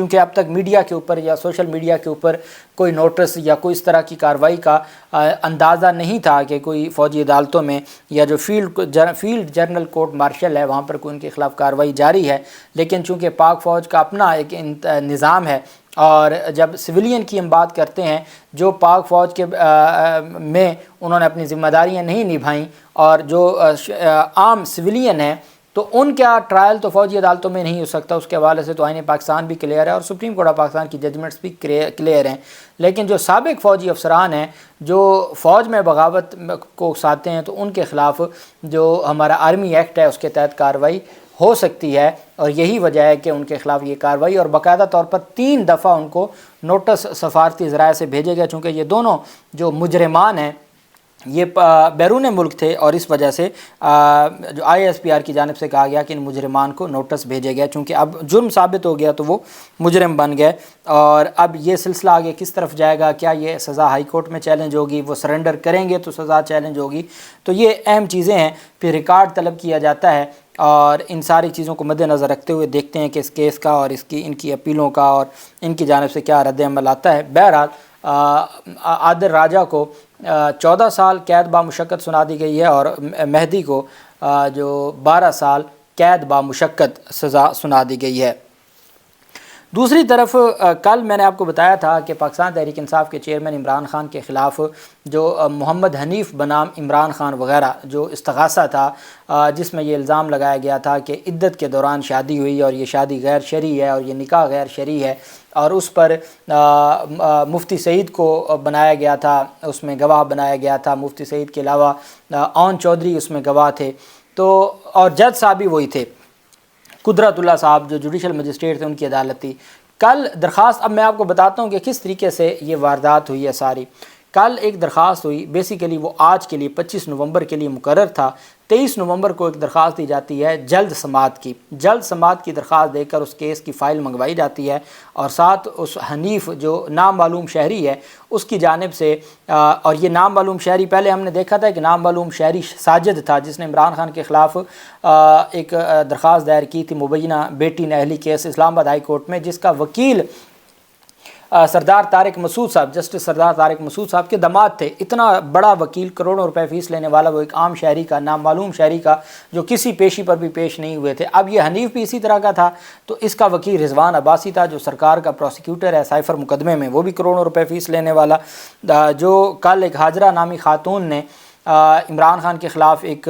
کیونکہ اب تک میڈیا کے اوپر یا سوشل میڈیا کے اوپر کوئی نوٹس یا کوئی اس طرح کی کارروائی کا اندازہ نہیں تھا کہ کوئی فوجی عدالتوں میں یا جو فیلڈ جنرل کورٹ مارشل ہے وہاں پر کوئی ان کے خلاف کارروائی جاری ہے. لیکن چونکہ پاک فوج کا اپنا ایک نظام ہے، اور جب سویلین کی ہم بات کرتے ہیں جو پاک فوج کے میں انہوں نے اپنی ذمہ داریاں نہیں نبھائیں، اور جو عام سویلین ہیں تو ان کا ٹرائل تو فوجی عدالتوں میں نہیں ہو سکتا. اس کے حوالے سے تو آئین پاکستان بھی کلیئر ہے اور سپریم کورٹ آف پاکستان کی ججمنٹس بھی کلیئر ہیں. لیکن جو سابق فوجی افسران ہیں جو فوج میں بغاوت کو اکساتے ہیں تو ان کے خلاف جو ہمارا آرمی ایکٹ ہے اس کے تحت کارروائی ہو سکتی ہے، اور یہی وجہ ہے کہ ان کے خلاف یہ کارروائی، اور باقاعدہ طور پر 3 دفعہ ان کو نوٹس سفارتی ذرائع سے بھیجے گئے، چونکہ یہ دونوں جو مجرمان ہیں یہ بیرون ملک تھے، اور اس وجہ سے جو ISPR کی جانب سے کہا گیا کہ ان مجرمان کو نوٹس بھیجے گئے، چونکہ اب جرم ثابت ہو گیا تو وہ مجرم بن گئے. اور اب یہ سلسلہ آگے کس طرف جائے گا، کیا یہ سزا ہائی کورٹ میں چیلنج ہوگی، وہ سرنڈر کریں گے تو سزا چیلنج ہوگی، تو یہ اہم چیزیں ہیں. پھر ریکارڈ طلب کیا جاتا ہے، اور ان ساری چیزوں کو مد نظر رکھتے ہوئے دیکھتے ہیں کہ اس کیس کا اور ان کی اپیلوں کا اور ان کی جانب سے کیا رد عمل آتا ہے. بہرحال عادل راجہ کو 14 سال قید بامشقت سنا دی گئی ہے، اور مہدی کو جو 12 سال قید بامشقت سزا سنا دی گئی ہے. دوسری طرف کل میں نے آپ کو بتایا تھا کہ پاکستان تحریک انصاف کے چیئرمین عمران خان کے خلاف جو محمد حنیف بنام عمران خان وغیرہ جو استغاثہ تھا، جس میں یہ الزام لگایا گیا تھا کہ عدت کے دوران شادی ہوئی اور یہ شادی غیر شرعی ہے اور یہ نکاح غیر شرعی ہے، اور اس پر مفتی سعید کو بنایا گیا تھا، اس میں گواہ بنایا گیا تھا. مفتی سعید کے علاوہ اون چودھری اس میں گواہ تھے، تو اور جج صاحب بھی وہی تھے، قدرت اللہ صاحب جو جوڈیشل مجسٹریٹ تھے ان کی عدالت تھی. کل درخواست، اب میں آپ کو بتاتا ہوں کہ کس طریقے سے یہ واردات ہوئی ہے ساری. کل ایک درخواست ہوئی، بیسیکلی وہ آج کے لیے 25 نومبر کے لیے مقرر تھا. 23 نومبر کو ایک درخواست دی جاتی ہے جلد سماعت کی درخواست دے کر اس کیس کی فائل منگوائی جاتی ہے، اور ساتھ اس حنیف جو نام معلوم شہری ہے اس کی جانب سے، اور یہ نام معلوم شہری پہلے ہم نے دیکھا تھا کہ نام معلوم شہری ساجد تھا جس نے عمران خان کے خلاف ایک درخواست دائر کی تھی مبینہ بیٹی نہلی کیس اسلام آباد ہائی کورٹ میں، جس کا وکیل سردار طارق مسعود صاحب، جسٹس سردار طارق مسعود صاحب کے داماد تھے. اتنا بڑا وکیل، کروڑوں روپے فیس لینے والا، وہ ایک عام شہری کا، نام معلوم شہری کا، جو کسی پیشی پر بھی پیش نہیں ہوئے تھے. اب یہ حنیف بھی اسی طرح کا تھا، تو اس کا وکیل رضوان عباسی تھا جو سرکار کا پروسیکیوٹر ہے سائفر مقدمے میں، وہ بھی کروڑوں روپے فیس لینے والا. جو کل ایک حاجرہ نامی خاتون نے عمران خان کے خلاف ایک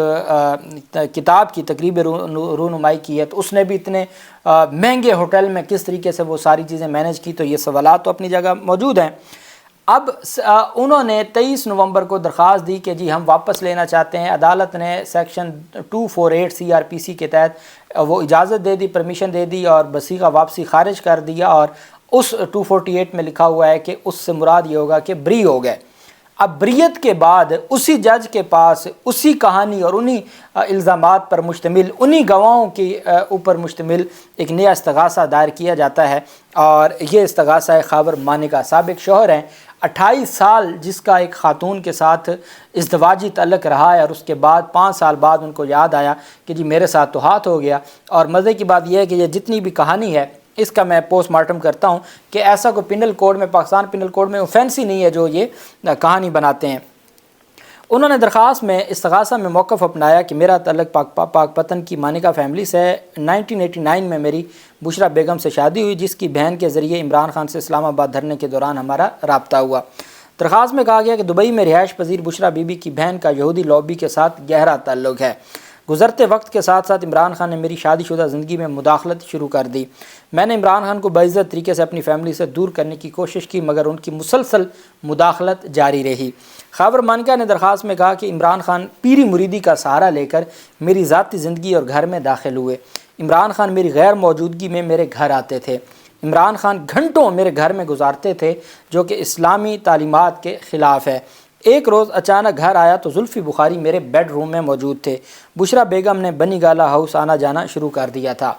کتاب کی تقریب رونمائی کی ہے، تو اس نے بھی اتنے مہنگے ہوٹل میں کس طریقے سے وہ ساری چیزیں مینیج کی، تو یہ سوالات تو اپنی جگہ موجود ہیں. اب انہوں نے 23 نومبر کو درخواست دی کہ جی ہم واپس لینا چاہتے ہیں. عدالت نے سیکشن 248 CRPC کے تحت وہ اجازت دے دی، پرمیشن دے دی، اور بصیغہ واپسی خارج کر دیا. اور اس 248 میں لکھا ہوا ہے کہ اس سے مراد یہ ہوگا کہ بری ہو گئے. اب بریت کے بعد اسی جج کے پاس اسی کہانی اور انہی الزامات پر مشتمل، انہی گواہوں کے اوپر مشتمل ایک نیا استغاثہ دائر کیا جاتا ہے. اور یہ استغاثہ خاور مانکا سابق شوہر ہیں، 28 سال جس کا ایک خاتون کے ساتھ ازدواجی تعلق رہا ہے، اور اس کے بعد 5 سال بعد ان کو یاد آیا کہ جی میرے ساتھ تو ہاتھ ہو گیا. اور مزے کی بات یہ ہے کہ یہ جتنی بھی کہانی ہے اس کا میں پوسٹ مارٹم کرتا ہوں کہ ایسا کوئی پینل کوڈ میں، پاکستان پینل کوڈ میں اوفینس ہی نہیں ہے جو یہ کہانی بناتے ہیں. انہوں نے درخواست میں استغاثہ میں موقف اپنایا کہ میرا تعلق پاک پتن کی مانکا فیملی سے 1989 میں میری بشرا بیگم سے شادی ہوئی، جس کی بہن کے ذریعے عمران خان سے اسلام آباد دھرنے کے دوران ہمارا رابطہ ہوا. درخواست میں کہا گیا کہ دبئی میں رہائش پذیر بشرا بی بی کی بہن کا یہودی لابی کے ساتھ گہرا تعلق ہے. گزرتے وقت کے ساتھ ساتھ عمران خان نے میری شادی شدہ زندگی میں مداخلت شروع کر دی. میں نے عمران خان کو باعزت طریقے سے اپنی فیملی سے دور کرنے کی کوشش کی، مگر ان کی مسلسل مداخلت جاری رہی. خاور مانکا نے درخواست میں کہا کہ عمران خان پیری مریدی کا سہارا لے کر میری ذاتی زندگی اور گھر میں داخل ہوئے. عمران خان میری غیر موجودگی میں میرے گھر آتے تھے. عمران خان گھنٹوں میرے گھر میں گزارتے تھے، جو کہ اسلامی تعلیمات کے خلاف ہے. ایک روز اچانک گھر آیا تو زلفی بخاری میرے بیڈ روم میں موجود تھے. بشرا بیگم نے بنی گالا ہاؤس آنا جانا شروع کر دیا تھا.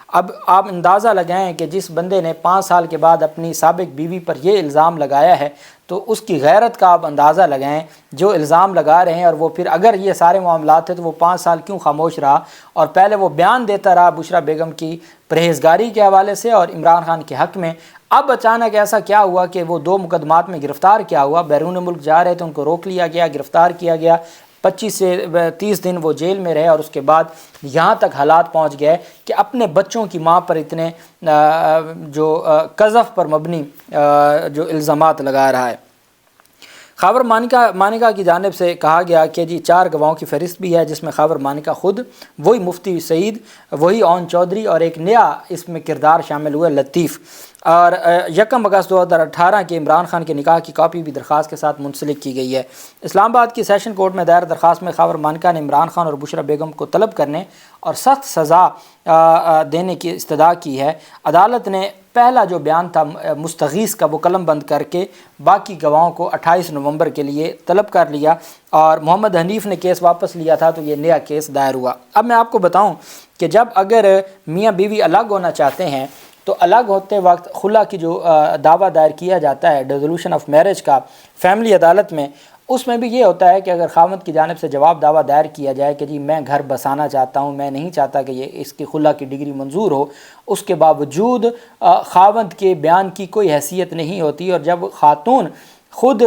اب آپ اندازہ لگائیں کہ جس بندے نے 5 سال کے بعد اپنی سابق بیوی پر یہ الزام لگایا ہے، تو اس کی غیرت کا آپ اندازہ لگائیں، جو الزام لگا رہے ہیں، اور وہ پھر اگر یہ سارے معاملات تھے تو وہ 5 سال کیوں خاموش رہا، اور پہلے وہ بیان دیتا رہا بشریٰ بیگم کی پرہیزگاری کے حوالے سے اور عمران خان کے حق میں۔ اب اچانک ایسا کیا ہوا کہ وہ 2 مقدمات میں گرفتار کیا ہوا، بیرون ملک جا رہے تھے، ان کو روک لیا گیا، گرفتار کیا گیا، 25 سے 30 دن وہ جیل میں رہے، اور اس کے بعد یہاں تک حالات پہنچ گئے کہ اپنے بچوں کی ماں پر اتنے جو قذف پر مبنی جو الزامات لگا رہا ہے۔ خاور مانیکا کی جانب سے کہا گیا کہ جی 4 گواہوں کی فہرست بھی ہے، جس میں خاور مانیکا خود، وہی مفتی سعید، وہی اون چودھری، اور ایک نیا اس میں کردار شامل ہوئے لطیف۔ اور 1 اگست 2018 کے عمران خان کے نکاح کی کاپی بھی درخواست کے ساتھ منسلک کی گئی ہے۔ اسلام آباد کی سیشن کورٹ میں دائر درخواست میں خاور مانیکا نے عمران خان اور بشریٰ بیگم کو طلب کرنے اور سخت سزا دینے کی استدعا کی ہے۔ عدالت نے پہلا جو بیان تھا مستغیث کا وہ قلم بند کر کے باقی گواہوں کو 28 نومبر کے لیے طلب کر لیا، اور محمد حنیف نے کیس واپس لیا تھا تو یہ نیا کیس دائر ہوا۔ اب میں آپ کو بتاؤں کہ جب اگر میاں بیوی الگ ہونا چاہتے ہیں تو الگ ہوتے وقت خلا کی جو دعویٰ دائر کیا جاتا ہے ڈیزولوشن آف میرج کا فیملی عدالت میں، اس میں بھی یہ ہوتا ہے کہ اگر خاوند کی جانب سے جواب دعویٰ دائر کیا جائے کہ جی میں گھر بسانا چاہتا ہوں، میں نہیں چاہتا کہ یہ اس کی خلا کی ڈگری منظور ہو، اس کے باوجود خاوند کے بیان کی کوئی حیثیت نہیں ہوتی، اور جب خاتون خود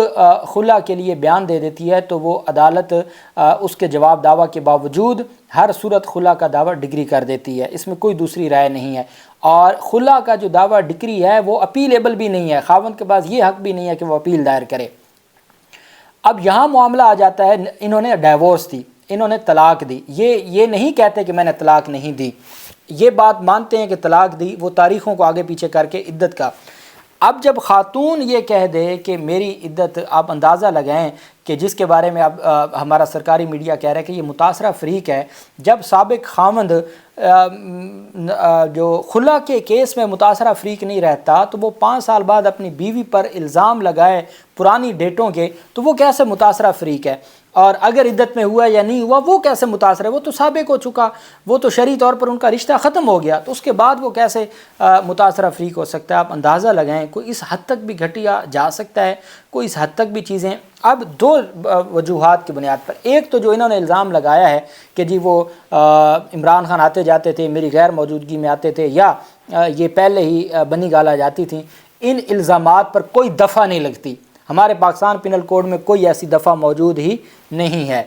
خلا کے لیے بیان دے دیتی ہے تو وہ عدالت اس کے جواب دعویٰ کے باوجود ہر صورت خلا کا دعویٰ ڈگری کر دیتی ہے، اس میں کوئی دوسری رائے نہیں ہے۔ اور خلا کا جو دعویٰ ڈگری ہے وہ اپیلیبل بھی نہیں ہے، خاوند کے پاس یہ حق بھی نہیں ہے کہ وہ اپیل دائر کرے۔ اب یہاں معاملہ آ جاتا ہے، انہوں نے ڈیورس دی، انہوں نے طلاق دی، یہ نہیں کہتے کہ میں نے طلاق نہیں دی، یہ بات مانتے ہیں کہ طلاق دی، وہ تاریخوں کو آگے پیچھے کر کے عدت کا۔ اب جب خاتون یہ کہہ دے کہ میری عدت، آپ اندازہ لگائیں کہ جس کے بارے میں اب ہمارا سرکاری میڈیا کہہ رہا ہے کہ یہ متاثرہ فریق ہے، جب سابق خاوند جو خلا کے کیس میں متاثرہ فریق نہیں رہتا تو وہ 5 سال بعد اپنی بیوی پر الزام لگائے پرانی ڈیٹوں کے، تو وہ کیسے متاثرہ فریق ہے؟ اور اگر عدت میں ہوا یا نہیں ہوا وہ کیسے متاثر ہے؟ وہ تو سابق ہو چکا، وہ تو شرعی طور پر ان کا رشتہ ختم ہو گیا، تو اس کے بعد وہ کیسے متاثرہ فریق ہو سکتا ہے؟ آپ اندازہ لگائیں، کوئی اس حد تک بھی گھٹیا جا سکتا ہے، کوئی اس حد تک بھی چیزیں۔ اب 2 وجوہات کی بنیاد پر، ایک تو جو انہوں نے الزام لگایا ہے کہ جی وہ عمران خان آتے جاتے تھے، میری غیر موجودگی میں آتے تھے، یا یہ پہلے ہی بنی گالا جاتی تھیں، ان الزامات پر کوئی دفعہ نہیں لگتی، ہمارے پاکستان پینل کوڈ میں کوئی ایسی دفعہ موجود ہی نہیں ہے۔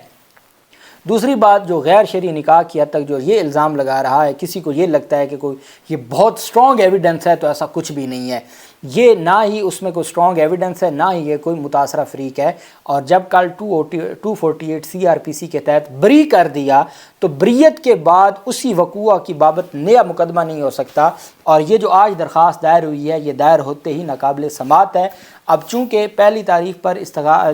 دوسری بات، جو غیر شرعی نکاح کی حد تک جو یہ الزام لگا رہا ہے، کسی کو یہ لگتا ہے کہ کوئی یہ بہت سٹرونگ ایویڈنس ہے، تو ایسا کچھ بھی نہیں ہے، یہ نہ ہی اس میں کوئی سٹرونگ ایویڈنس ہے، نہ ہی یہ کوئی متاثرہ فریق ہے۔ اور جب کل 248 CRPC کے تحت بری کر دیا تو بریت کے بعد اسی وقوع کی بابت نیا مقدمہ نہیں ہو سکتا، اور یہ جو آج درخواست دائر ہوئی ہے یہ دائر ہوتے ہی ناقابل سماعت ہے۔ اب چونکہ پہلی تاریخ پر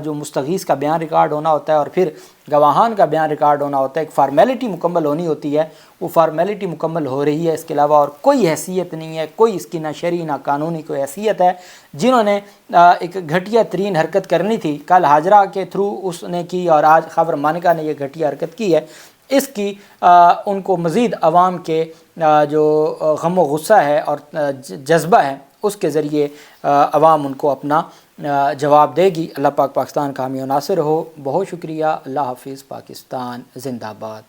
جو مستغیث کا بیان ریکارڈ ہونا ہوتا ہے اور پھر گواہان کا بیان ریکارڈ ہونا ہوتا ہے، ایک فارمیلٹی مکمل ہونی ہوتی ہے، وہ فارمیلٹی مکمل ہو رہی ہے، اس کے علاوہ اور کوئی حیثیت نہیں ہے، کوئی اس کی نہ شرعی نہ قانونی کوئی حیثیت ہے۔ جنہوں نے ایک گھٹیا ترین حرکت کرنی تھی کل حاجرہ کے تھرو اس نے کی، اور آج خاور مانیکا نے یہ گھٹیا حرکت کی ہے، اس کی ان کو مزید عوام کے جو غم و غصہ ہے اور جذبہ ہے اس کے ذریعے عوام ان کو اپنا جواب دے گی۔ اللہ پاک پاکستان کا حامی و ناصر ہو۔ بہت شکریہ۔ اللہ حافظ۔ پاکستان زندہ باد۔